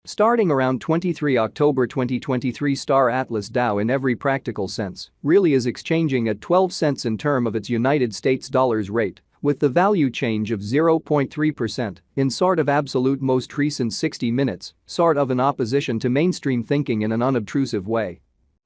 Starting around 23 October 2023, Star Atlas DAO in every practical sense really is exchanging at 12 cents in term of its United States dollars rate, with the value change of 0.3% in sort of absolute most recent 60 minutes, sort of in opposition to mainstream thinking in an unobtrusive way.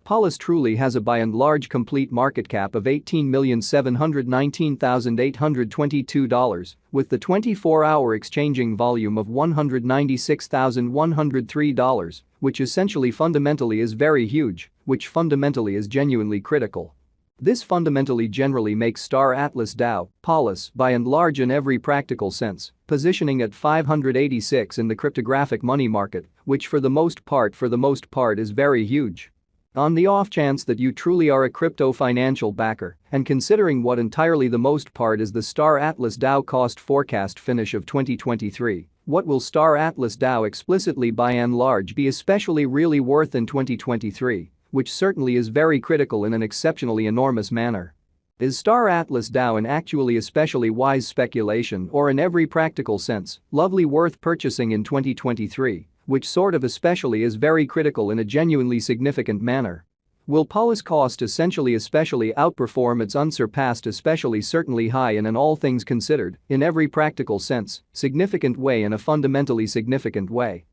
Polis truly has a by and large complete market cap of $18,719,822, with the 24-hour exchanging volume of $196,103, which essentially fundamentally is very huge, which fundamentally is genuinely critical. This fundamentally generally makes Star Atlas DAO, Polis, by and large in every practical sense, positioning at 586 in the cryptographic money market, which for the most part is very huge. On the off chance that you truly are a crypto financial backer, and considering what entirely the most part is the Star Atlas DAO cost forecast finish of 2023, what will Star Atlas DAO explicitly by and large be especially really worth in 2023, which certainly is very critical in an exceptionally enormous manner. Is Star Atlas DAO an actually especially wise speculation or in every practical sense, lovely worth purchasing in 2023? Which sort of especially is very critical in a genuinely significant manner. Will Polis cost essentially especially outperform its unsurpassed especially certainly high in an all things considered, in every practical sense, significant way in a fundamentally significant way?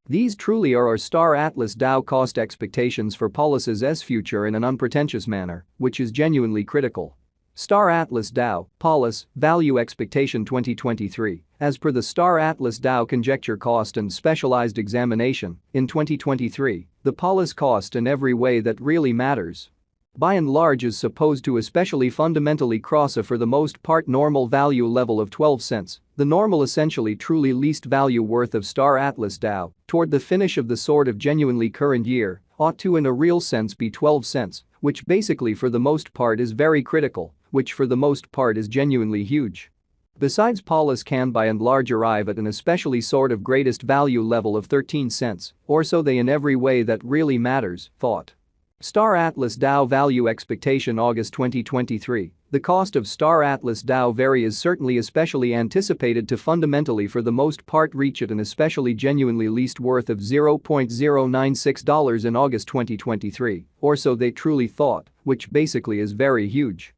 These truly are our Star Atlas DAO cost expectations for Polis's future in an unpretentious manner, which is genuinely critical. Star Atlas DAO, Polis, Value Expectation 2023, as per the Star Atlas DAO Conjecture Cost and Specialized Examination, in 2023, the Polis cost in every way that really matters, by and large is supposed to especially fundamentally cross a for the most part normal value level of 12 cents, the normal essentially truly least value worth of Star Atlas DAO, toward the finish of the sort of genuinely current year, ought to in a real sense be 12 cents, which basically for the most part is very critical, which for the most part is genuinely huge. Besides, Polis can by and large arrive at an especially sort of greatest value level of 13 cents, or so they in every way that really matters, thought. Star Atlas DAO Value Expectation August 2023, the cost of Star Atlas DAO is certainly especially anticipated to fundamentally for the most part reach at an especially genuinely least worth of $0.096 in August 2023, or so they truly thought, which basically is very huge.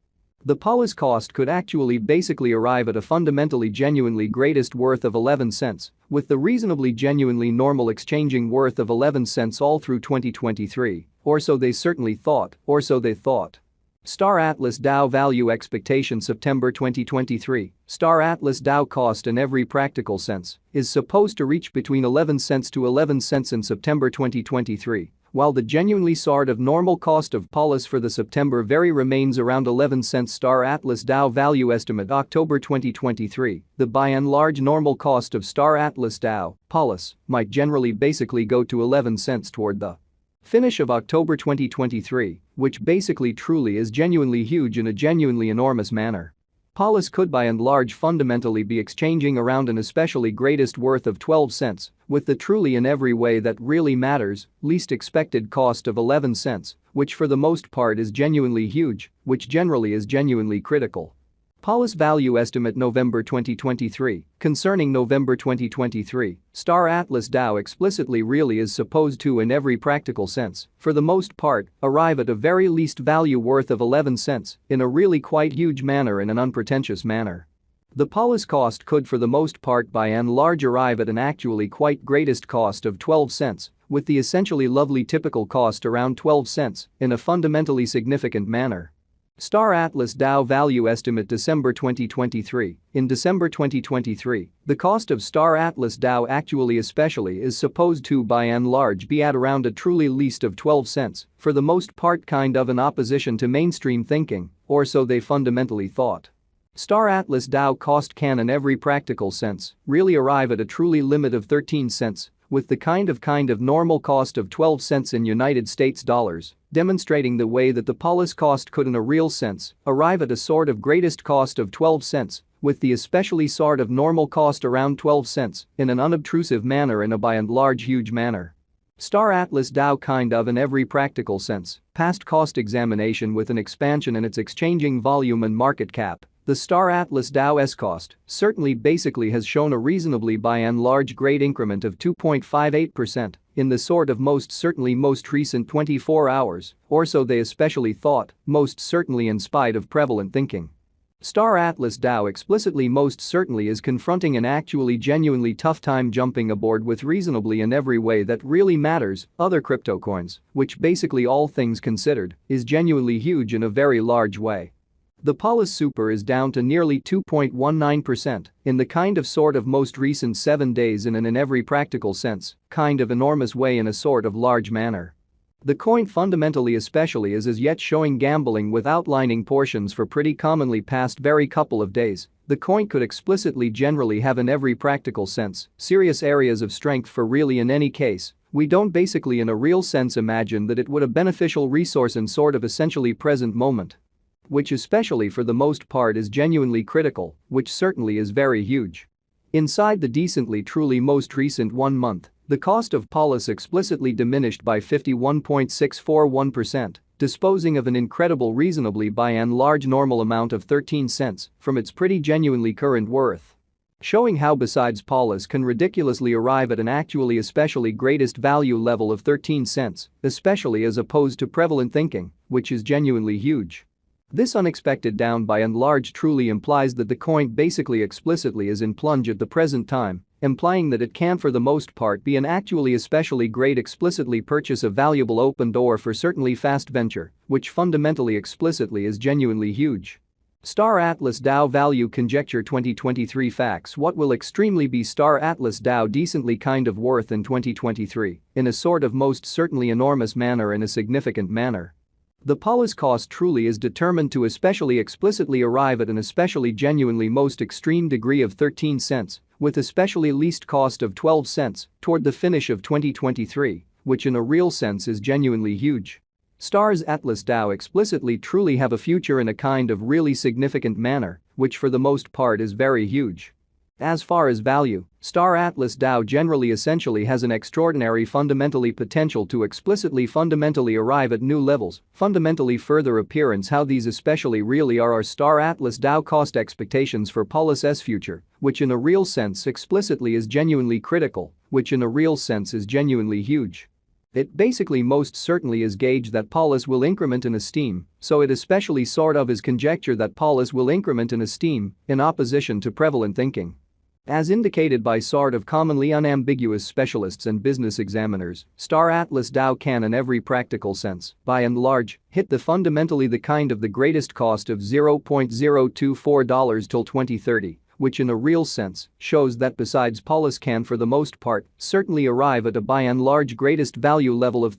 The Polis cost could actually basically arrive at a fundamentally genuinely greatest worth of 11 cents, with the reasonably genuinely normal exchanging worth of 11 cents all through 2023, or so they certainly thought, or so they thought. Star Atlas DAO Value Expectation September 2023, Star Atlas DAO cost in every practical sense is supposed to reach between 11 cents to 11 cents in September 2023. While the genuinely sort of normal cost of Polis for the September remains around 11 cents. Star Atlas DAO Value Estimate October 2023, the by and large normal cost of Star Atlas DAO, Polis, might generally basically go to 11 cents toward the finish of October 2023, which basically truly is genuinely huge in a genuinely enormous manner. Polis could by and large fundamentally be exchanging around an especially greatest worth of 12 cents, with the truly in every way that really matters, least expected cost of 11 cents, which for the most part is genuinely huge, which generally is genuinely critical. Polis Value Estimate November 2023, concerning November 2023, Star Atlas DAO explicitly really is supposed to in every practical sense, for the most part, arrive at a very least value worth of 11 cents, in a really quite huge manner in an unpretentious manner. The Polis cost could for the most part by and large arrive at an actually quite greatest cost of 12 cents, with the essentially lovely typical cost around 12 cents, in a fundamentally significant manner. Star Atlas DAO Value Estimate December 2023, in December 2023, the cost of Star Atlas DAO actually especially is supposed to by and large be at around a truly least of 12 cents, for the most part kind of in opposition to mainstream thinking, or so they fundamentally thought. Star Atlas DAO cost can in every practical sense really arrive at a truly limit of 13 cents, with the kind of normal cost of 12 cents in United States dollars, demonstrating the way that the Polis cost could in a real sense arrive at a sort of greatest cost of 12 cents, with the especially sort of normal cost around 12 cents, in an unobtrusive manner in a by and large huge manner. Star Atlas DAO kind of in every practical sense, past cost examination with an expansion in its exchanging volume and market cap, The Star Atlas Dow's cost certainly basically has shown a reasonably by and large great increment of 2.58% in the sort of most recent 24 hours, or so they especially thought, most certainly in spite of prevalent thinking. Star Atlas Dow explicitly most certainly is confronting an actually genuinely tough time jumping aboard with reasonably in every way that really matters, other crypto coins, which basically all things considered, is genuinely huge in a very large way. The Polis Super is down to nearly 2.19% in the kind of sort of most recent 7 days in an in every practical sense, kind of enormous way in a sort of large manner. The coin fundamentally especially is as yet showing gambling with outlining portions for pretty commonly past very couple of days. The coin could explicitly generally have in every practical sense serious areas of strength for really in any case. We don't basically in a real sense imagine that it would a beneficial resource in sort of essentially present moment. Which especially for the most part is genuinely critical, which certainly is very huge. Inside the decently truly most recent 1 month, the cost of Polis explicitly diminished by 51.641%, disposing of an incredible reasonably by and large normal amount of 13 cents from its pretty genuinely current worth. Showing how besides Polis can ridiculously arrive at an actually especially greatest value level of 13 cents, especially as opposed to prevalent thinking, which is genuinely huge. This unexpected down by and large truly implies that the coin basically explicitly is in plunge at the present time, implying that it can for the most part be an actually especially great explicitly purchase a valuable open door for certainly fast venture, which fundamentally explicitly is genuinely huge. Star Atlas Dow Value Conjecture 2023 Facts. What will extremely be Star Atlas Dow decently kind of worth in 2023, in a sort of most certainly enormous manner in a significant manner? The Polis cost truly is determined to especially explicitly arrive at an especially genuinely most extreme degree of 13 cents, with especially least cost of 12 cents, toward the finish of 2023, which in a real sense is genuinely huge. Star's Atlas Dow explicitly truly have a future in a kind of really significant manner, which for the most part is very huge. As far as value, Star Atlas Dow generally essentially has an extraordinary fundamentally potential to explicitly fundamentally arrive at new levels, fundamentally further appearance how these especially really are our Star Atlas Dow cost expectations for Polis's future, which in a real sense explicitly is genuinely critical, which in a real sense is genuinely huge. It basically most certainly is gauge that Polis will increment in esteem, so it especially sort of is conjecture that Polis will increment in esteem, in opposition to prevalent thinking. As indicated by sort of commonly unambiguous specialists and business examiners, Star Atlas Dow can in every practical sense, by and large, hit the fundamentally the kind of the greatest cost of $0.024 till 2030, which in a real sense shows that besides Polis can for the most part certainly arrive at a by and large greatest value level of